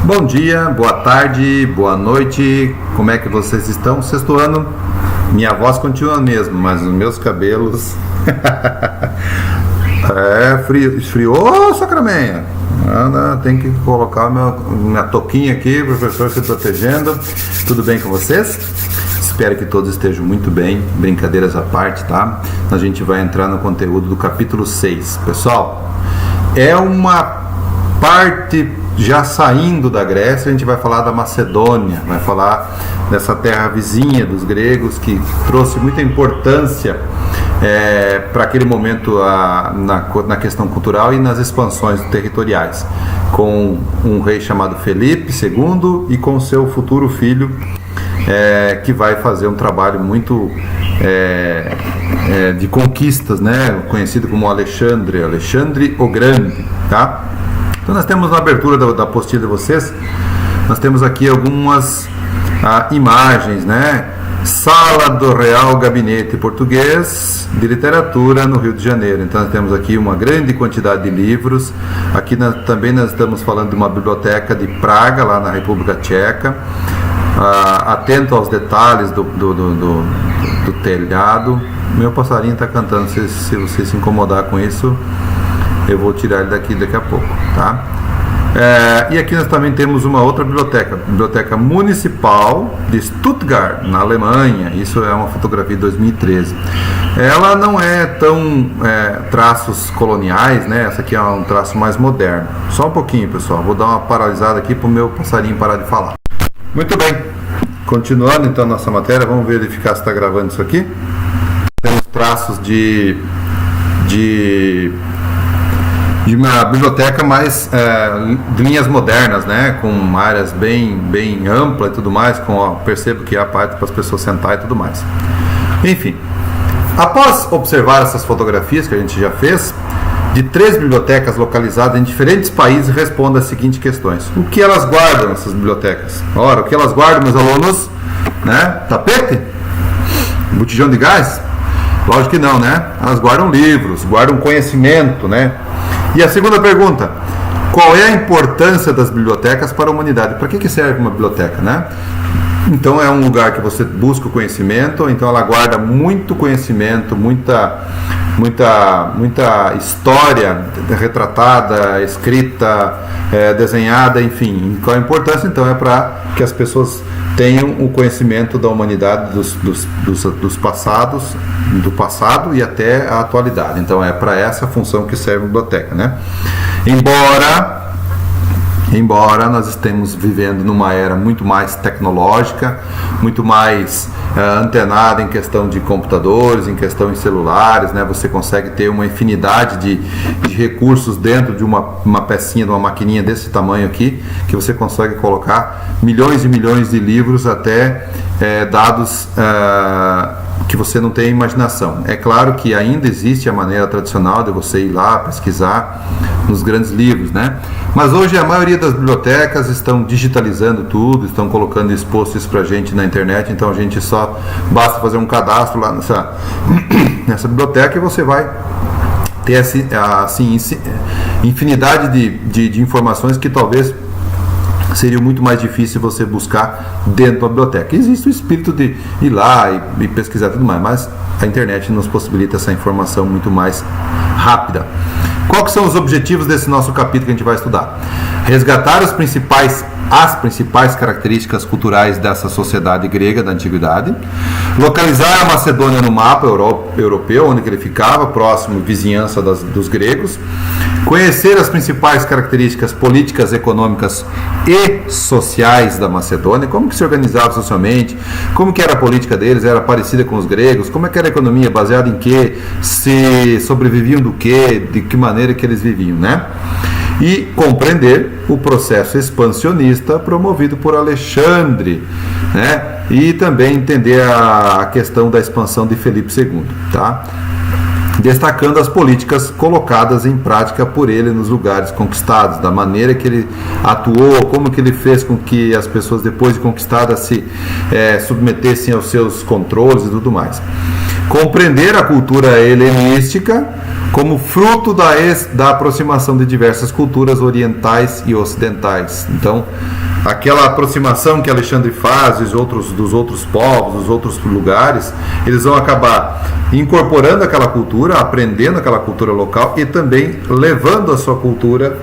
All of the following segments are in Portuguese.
Bom dia, boa tarde, boa noite, como é que vocês estão? Sexto ano, minha voz continua a mesma, mas os meus cabelos... esfriou, Sacramenha. Tem que colocar minha touquinha aqui, professor se protegendo. Tudo bem com vocês? Espero que todos estejam muito bem, brincadeiras à parte, tá? A gente vai entrar no conteúdo do capítulo 6. Pessoal, é uma parte já saindo da Grécia, a gente vai falar da Macedônia, vai falar dessa terra vizinha dos gregos que trouxe muita importância para aquele momento na questão cultural e nas expansões territoriais, com um rei chamado Felipe II e com seu futuro filho, que vai fazer um trabalho muito de conquistas, né? Conhecido como Alexandre o Grande, tá? Então nós temos na abertura da apostila de vocês, nós temos aqui algumas imagens, né? Sala do Real Gabinete Português de Literatura no Rio de Janeiro. Então nós temos aqui uma grande quantidade de livros. Aqui também nós estamos falando de uma biblioteca de Praga, lá na República Tcheca. Atento aos detalhes do telhado. Meu passarinho está cantando, se você se incomodar com isso, eu vou tirar ele daqui a pouco, tá? E aqui nós também temos uma outra biblioteca municipal de Stuttgart, na Alemanha. Isso é uma fotografia de 2013. Ela não é tão traços coloniais, né? Essa aqui é um traço mais moderno. Só um pouquinho, pessoal, vou dar uma paralisada aqui para o meu passarinho parar de falar. Muito bem, continuando então a nossa matéria, vamos verificar se está gravando isso aqui. Temos traços de uma biblioteca mais de linhas modernas, né, com áreas bem amplas e tudo mais, percebo que há parte para as pessoas sentar e tudo mais. Enfim, após observar essas fotografias que a gente já fez, de 3 bibliotecas localizadas em diferentes países, responda as seguintes questões. O que elas guardam, essas bibliotecas? Ora, o que elas guardam, meus alunos? Né? Tapete? Botijão de gás? Lógico que não, né? Elas guardam livros, guardam conhecimento, né? E a segunda pergunta, qual é a importância das bibliotecas para a humanidade? Para que serve uma biblioteca, né? Então é um lugar que você busca o conhecimento, então ela guarda muito conhecimento, muita história retratada, escrita, desenhada, enfim. Qual a importância? Então é para que as pessoas tenham o conhecimento da humanidade dos passados, do passado e até a atualidade. Então é para essa função que serve a biblioteca, né? Embora nós estemos vivendo numa era muito mais tecnológica, muito mais antenada em questão de computadores, em questão de celulares, né? Você consegue ter uma infinidade de recursos dentro de uma pecinha, de uma maquininha desse tamanho aqui, que você consegue colocar milhões e milhões de livros, até dados que você não tem imaginação. É claro que ainda existe a maneira tradicional de você ir lá pesquisar nos grandes livros, né? Mas hoje a maioria das bibliotecas estão digitalizando tudo, estão colocando exposto isso pra gente na internet, então a gente só basta fazer um cadastro lá nessa biblioteca e você vai ter assim infinidade de informações que talvez seria muito mais difícil você buscar dentro da biblioteca. Existe o espírito de ir lá e pesquisar tudo mais, mas a internet nos possibilita essa informação muito mais rápida. Quais são os objetivos desse nosso capítulo que a gente vai estudar? Resgatar as principais características culturais dessa sociedade grega da antiguidade, localizar a Macedônia no mapa europeu, onde ele ficava, próximo, vizinhança dos gregos, conhecer as principais características políticas, econômicas e sociais da Macedônia, como que se organizava socialmente, como que era a política deles, era parecida com os gregos, como é que era a economia, baseada em quê, se sobreviviam do quê, de que maneira que eles viviam, né? E compreender o processo expansionista promovido por Alexandre, né? E também entender a questão da expansão de Felipe II, tá? destacando as políticas colocadas em prática por ele nos lugares conquistados, da maneira que ele atuou, como que ele fez com que as pessoas depois de conquistadas se submetessem aos seus controles e tudo mais. Compreender a cultura helenística como fruto da aproximação de diversas culturas orientais e ocidentais. Então, aquela aproximação que Alexandre faz dos outros povos, dos outros lugares, eles vão acabar incorporando aquela cultura, aprendendo aquela cultura local e também levando a sua cultura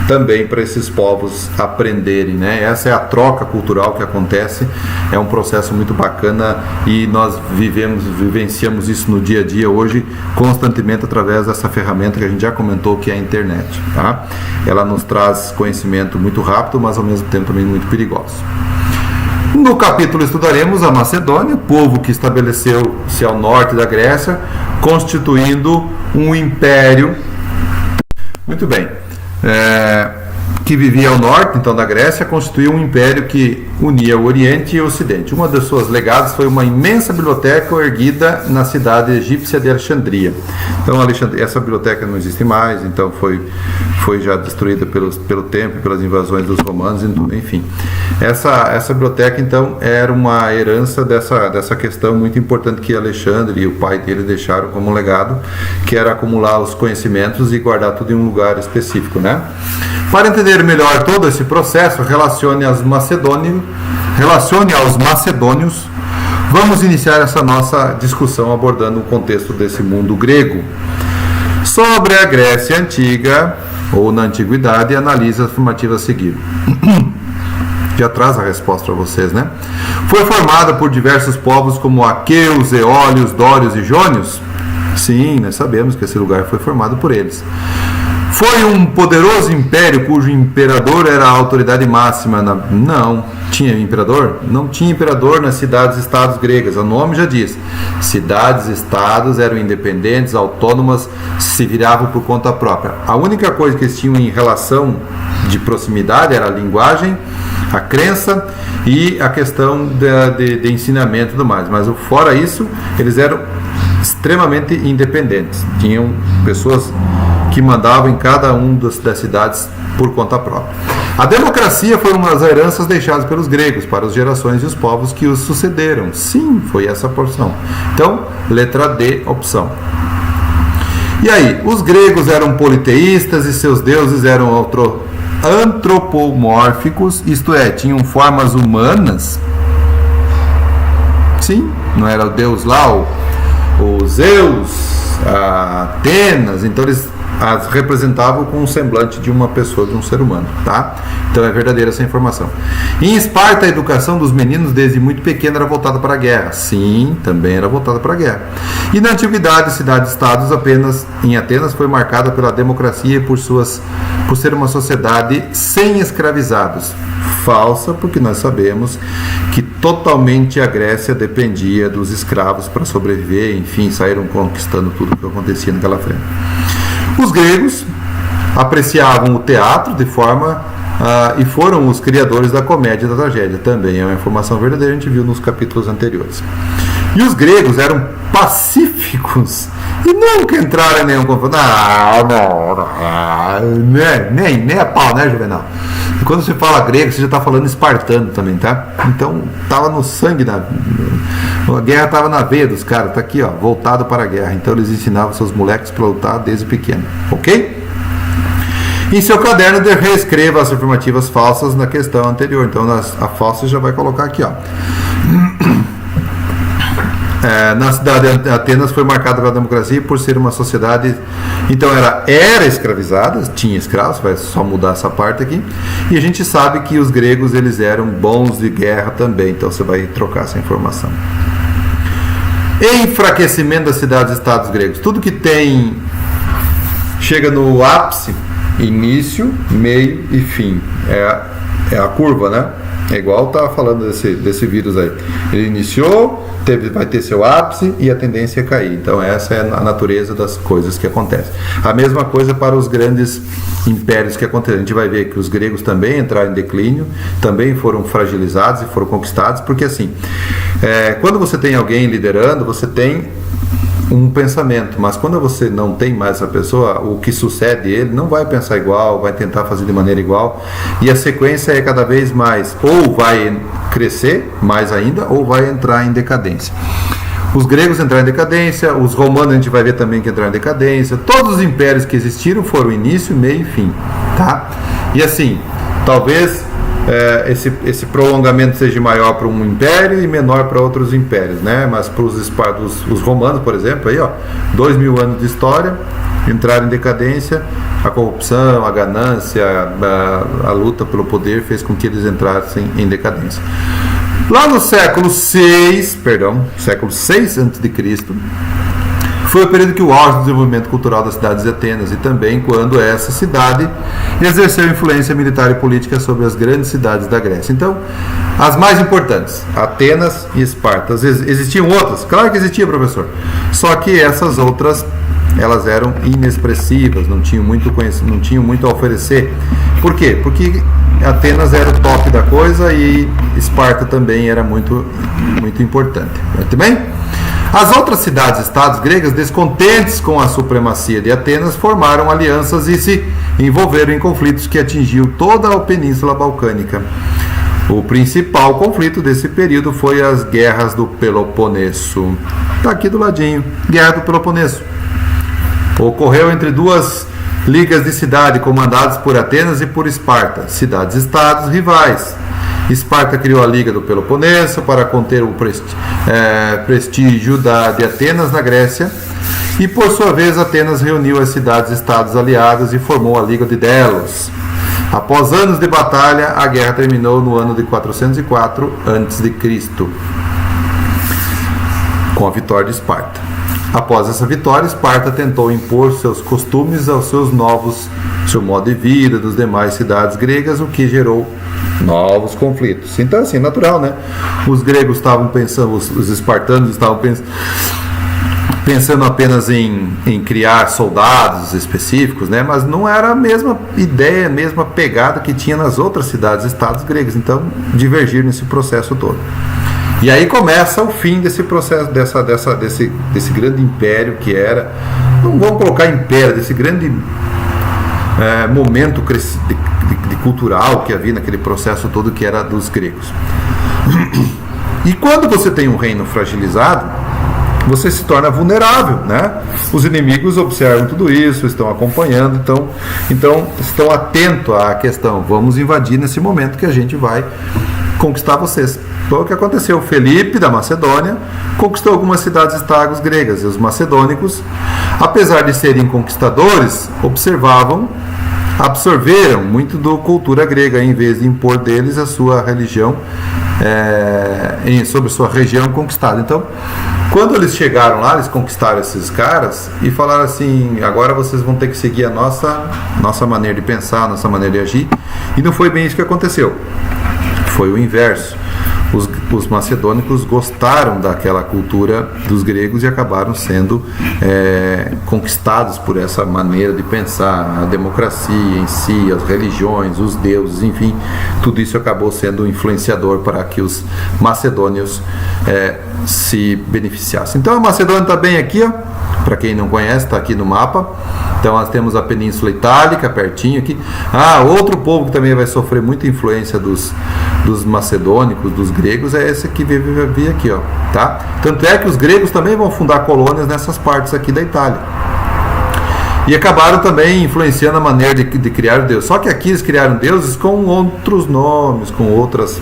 também para esses povos aprenderem, né? Essa é a troca cultural que acontece, é um processo muito bacana e nós vivenciamos isso no dia a dia hoje constantemente através dessa ferramenta que a gente já comentou, que é a internet, tá? Ela nos traz conhecimento muito rápido, mas ao mesmo tempo também muito perigoso. No capítulo estudaremos a Macedônia, povo que estabeleceu-se ao norte da Grécia, constituindo um império. Muito bem. Que vivia ao norte, então, da Grécia, constituiu um império que unia o Oriente e o Ocidente. Uma das suas legados foi uma imensa biblioteca erguida na cidade egípcia de Alexandria. Então, essa biblioteca não existe mais, então foi já destruída pelo tempo, pelas invasões dos romanos, enfim. Essa biblioteca, então, era uma herança dessa questão muito importante que Alexandre e o pai dele deixaram como legado, que era acumular os conhecimentos e guardar tudo em um lugar específico, né? Para entender melhor todo esse processo, relacione aos macedônios, vamos iniciar essa nossa discussão abordando o contexto desse mundo grego. Sobre a Grécia Antiga, ou na Antiguidade, analise as afirmativas a seguir. Já traz a resposta para vocês, né? Foi formada por diversos povos como aqueus, eólios, dórios e jônios? Sim, nós sabemos que esse lugar foi formado por eles. Foi um poderoso império cujo imperador era a autoridade máxima. Não. Tinha imperador? Não tinha imperador nas cidades-estados gregas. O nome já diz. Cidades-estados eram independentes, autônomas, se viravam por conta própria. A única coisa que eles tinham em relação de proximidade era a linguagem, a crença e a questão de ensinamento e tudo mais. Mas fora isso, eles eram extremamente independentes. Tinham pessoas que mandavam em cada das cidades por conta própria. A democracia foi uma das heranças deixadas pelos gregos para as gerações e os povos que os sucederam. Sim, foi essa a porção. Então, letra D, opção. E aí, os gregos eram politeístas e seus deuses eram antropomórficos, isto é, tinham formas humanas? Sim, não era o deus lá, o Zeus, a Atenas, então eles as representavam com um semblante de uma pessoa, de um ser humano, tá? Então é verdadeira essa informação. Em Esparta, a educação dos meninos desde muito pequena era voltada para a guerra. Sim, também era voltada para a guerra. E na antiguidade, a cidade-estados em Atenas foi marcada pela democracia e por ser uma sociedade sem escravizados. Falsa, porque nós sabemos que totalmente a Grécia dependia dos escravos para sobreviver, enfim, saíram conquistando tudo o que acontecia naquela frente. Os gregos apreciavam o teatro de forma e foram os criadores da comédia e da tragédia. Também é uma informação verdadeira, a gente viu nos capítulos anteriores. E os gregos eram pacíficos e nunca entraram em nenhum conflito. Nem a pau, né, Juvenal? E quando você fala grego, você já está falando espartano também, tá? Então, estava no sangue, a guerra estava na veia dos caras, está aqui, ó, voltado para a guerra. Então, eles ensinavam seus moleques para lutar desde pequeno, ok? Em seu caderno, reescreva as afirmativas falsas na questão anterior. Então, a falsa já vai colocar aqui, ó. Na cidade de Atenas foi marcada pela democracia por ser uma sociedade, então era escravizada, tinha escravos, vai só mudar essa parte aqui, e a gente sabe que os gregos eles eram bons de guerra também, então você vai trocar essa informação. Enfraquecimento das cidades-estados gregos, tudo que chega no ápice, início, meio e fim, é a curva, né? É igual tá falando desse vírus aí. Ele iniciou, vai ter seu ápice e a tendência é cair. Então essa é a natureza das coisas que acontecem. A mesma coisa para os grandes impérios que aconteceram. A gente vai ver que os gregos também entraram em declínio, também foram fragilizados e foram conquistados, porque assim, quando você tem alguém liderando, você tem um pensamento, mas quando você não tem mais essa pessoa, o que sucede ele não vai pensar igual, vai tentar fazer de maneira igual, e a sequência é cada vez mais, ou vai crescer mais ainda, ou vai entrar em decadência. Os gregos entraram em decadência, os romanos a gente vai ver também que entraram em decadência, todos os impérios que existiram foram início, meio e fim, tá? E assim, talvez esse prolongamento seja maior para um império e menor para outros impérios, né? Mas para os romanos, por exemplo, aí, ó, 2000 anos de história, entraram em decadência, a corrupção, a ganância, a luta pelo poder fez com que eles entrassem em decadência. Lá no século VI a.C., foi o período que o auge do desenvolvimento cultural das cidades de Atenas, e também quando essa cidade exerceu influência militar e política sobre as grandes cidades da Grécia. Então, as mais importantes, Atenas e Esparta. Existiam outras? Claro que existia, professor. Só que essas outras, elas eram inexpressivas, não tinham muito a oferecer. Por quê? Porque Atenas era o top da coisa e Esparta também era muito, muito importante. Muito bem? As outras cidades-estados gregas, descontentes com a supremacia de Atenas, formaram alianças e se envolveram em conflitos que atingiu toda a Península Balcânica. O principal conflito desse período foi as Guerras do Peloponeso. Está aqui do ladinho, Guerra do Peloponeso. Ocorreu entre duas ligas de cidade comandadas por Atenas e por Esparta, cidades-estados rivais. Esparta criou a Liga do Peloponeso para conter o prestígio de Atenas na Grécia, e por sua vez Atenas reuniu as cidades-estados aliadas e formou a Liga de Delos. Após anos de batalha, a guerra terminou no ano de 404 a.C., com a vitória de Esparta. Após essa vitória, Esparta tentou impor seus costumes aos seu modo de vida das demais cidades gregas, o que gerou novos conflitos. Então, assim, natural, né? Os gregos estavam pensando, os espartanos estavam pensando apenas em criar soldados específicos, né? Mas não era a mesma ideia, a mesma pegada que tinha nas outras cidades-estados gregas. Então, divergiram nesse processo todo. E aí começa o fim desse processo, desse grande império que era, não vamos colocar império, desse grande momento de cultural que havia naquele processo todo que era dos gregos. E quando você tem um reino fragilizado, você se torna vulnerável, né? Os inimigos observam tudo isso, estão acompanhando, então estão atentos à questão, vamos invadir nesse momento que a gente vai conquistar vocês. Foi o que aconteceu. Felipe da Macedônia conquistou algumas cidades-estados gregas, e os macedônicos, apesar de serem conquistadores, absorveram muito da cultura grega, em vez de impor deles a sua religião sobre sua região conquistada. Então, quando eles chegaram lá, eles conquistaram esses caras e falaram assim: agora vocês vão ter que seguir a nossa maneira de pensar, a nossa maneira de agir. E não foi bem isso que aconteceu. Foi o inverso. Os macedônicos gostaram daquela cultura dos gregos e acabaram sendo conquistados por essa maneira de pensar, a democracia em si, as religiões, os deuses, enfim, tudo isso acabou sendo influenciador para que os macedônios se beneficiassem. Então a Macedônia está bem aqui, ó, para quem não conhece, está aqui no mapa. Então nós temos a Península Itálica, pertinho aqui. Outro povo que também vai sofrer muita influência dos macedônicos, dos gregos, é esse que vive aqui, ó, tá? Tanto é que os gregos também vão fundar colônias nessas partes aqui da Itália. E acabaram também influenciando a maneira de criar o Deus. Só que aqui eles criaram deuses com outros nomes, com outras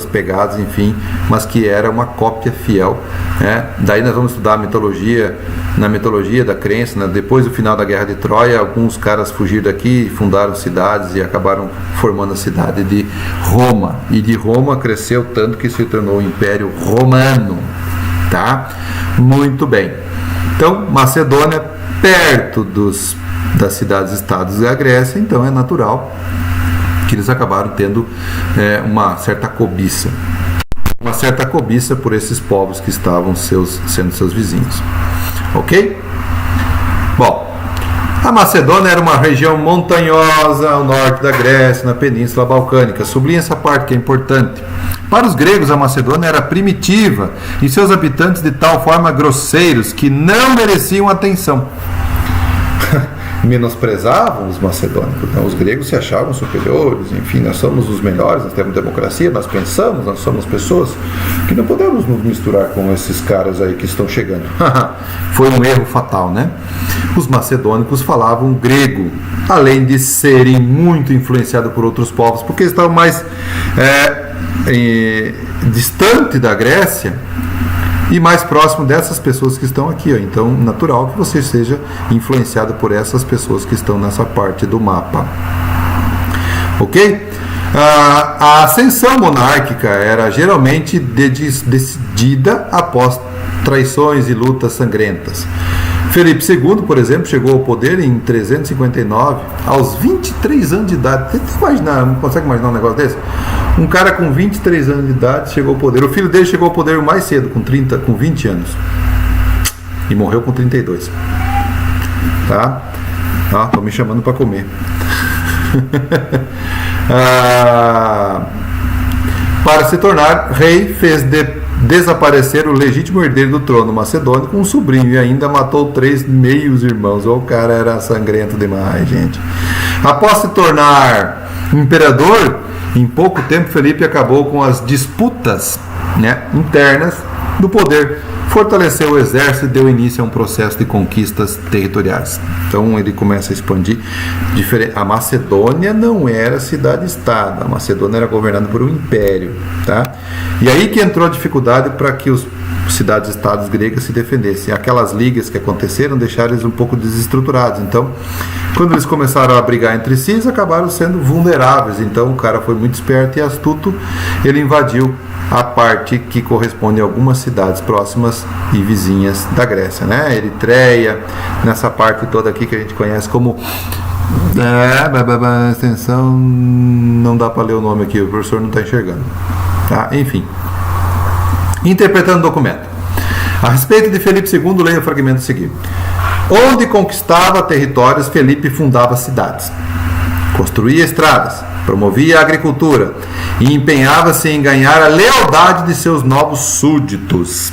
pegadas, enfim, mas que era uma cópia fiel, né? Daí nós vamos estudar a mitologia, na mitologia da crença, né? Depois do final da Guerra de Troia, alguns caras fugiram daqui, fundaram cidades e acabaram formando a cidade de Roma. E de Roma cresceu tanto que se tornou o Império Romano, tá? Muito bem. Então, Macedônia, perto das cidades-estados da Grécia, então é natural que eles acabaram tendo uma certa cobiça por esses povos que estavam sendo seus vizinhos. Ok? Bom, A Macedônia era uma região montanhosa ao norte da Grécia, na Península Balcânica. Sublinha essa parte que é importante. Para os gregos, a Macedônia era primitiva e seus habitantes de tal forma grosseiros que não mereciam atenção. Menosprezavam os macedônicos, né? Os gregos se achavam superiores, enfim, nós somos os melhores, nós temos democracia, nós pensamos, nós somos pessoas que não podemos nos misturar com esses caras aí que estão chegando. Foi um erro fatal, né? Os macedônicos falavam grego, além de serem muito influenciados por outros povos, porque eles estavam mais distante da Grécia e mais próximo dessas pessoas que estão aqui, ó. Então, natural que você seja influenciado por essas pessoas que estão nessa parte do mapa. Ok? A ascensão monárquica era geralmente decidida após traições e lutas sangrentas. Felipe II, por exemplo, chegou ao poder em 359, aos 23 anos de idade. Você não consegue imaginar um negócio desse? Um cara com 23 anos de idade chegou ao poder. O filho dele chegou ao poder mais cedo, com 20 anos. E morreu com 32. Tá? Estão me chamando para comer. Para se tornar rei, fez desaparecer o legítimo herdeiro do trono macedônio com um sobrinho e ainda matou 3 meios irmãos. O cara era sangrento demais, gente. Após se tornar imperador, em pouco tempo Felipe acabou com as disputas, né, internas do poder, fortaleceu o exército e deu início a um processo de conquistas territoriais. Então ele começa a expandir. A Macedônia não era cidade-estado, a Macedônia era governada por um império, tá? E aí que entrou a dificuldade para que os cidades-estados gregas se defendessem. Aquelas ligas que aconteceram deixaram eles um pouco desestruturados. Então, quando eles começaram a brigar entre si, eles acabaram sendo vulneráveis. Então, o cara foi muito esperto e astuto. Ele invadiu a parte que corresponde a algumas cidades próximas e vizinhas da Grécia, né? Eritreia, nessa parte toda aqui que a gente conhece como extensão, não dá para ler o nome aqui, o professor não está enxergando, tá? Enfim, interpretando o documento. A respeito de Felipe II, leia o fragmento seguinte. Onde conquistava territórios, Felipe fundava cidades, construía estradas, promovia a agricultura e empenhava-se em ganhar a lealdade de seus novos súditos.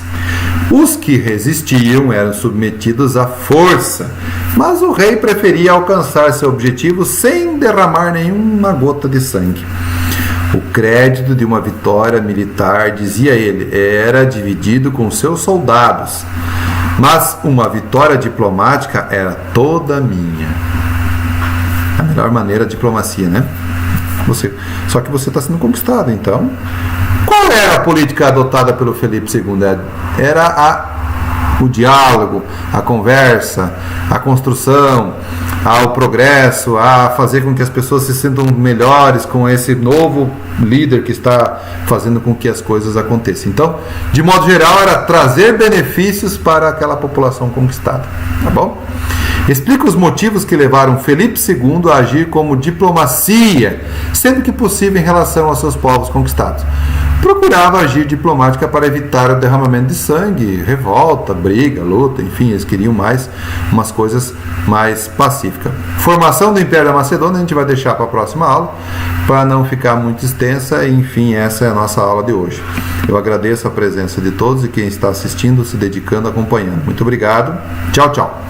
Os que resistiam eram submetidos à força, mas o rei preferia alcançar seu objetivo sem derramar nenhuma gota de sangue. O crédito de uma vitória militar, dizia ele, era dividido com seus soldados, mas uma vitória diplomática era toda minha. A melhor maneira é a diplomacia, né? Só que você está sendo conquistado, então. Qual era a política adotada pelo Felipe II? Era o diálogo, a conversa, a construção, o progresso, a fazer com que as pessoas se sintam melhores com esse novo líder que está fazendo com que as coisas aconteçam. Então, de modo geral, era trazer benefícios para aquela população conquistada. Tá bom? Explica os motivos que levaram Felipe II a agir como diplomacia, sempre que possível em relação aos seus povos conquistados. Procurava agir diplomática para evitar o derramamento de sangue, revolta, briga, luta, enfim, eles queriam umas coisas mais pacíficas. Formação do Império da Macedônia a gente vai deixar para a próxima aula, para não ficar muito extensa. Enfim, essa é a nossa aula de hoje. Eu agradeço a presença de todos e quem está assistindo, se dedicando, acompanhando. Muito obrigado. Tchau, tchau.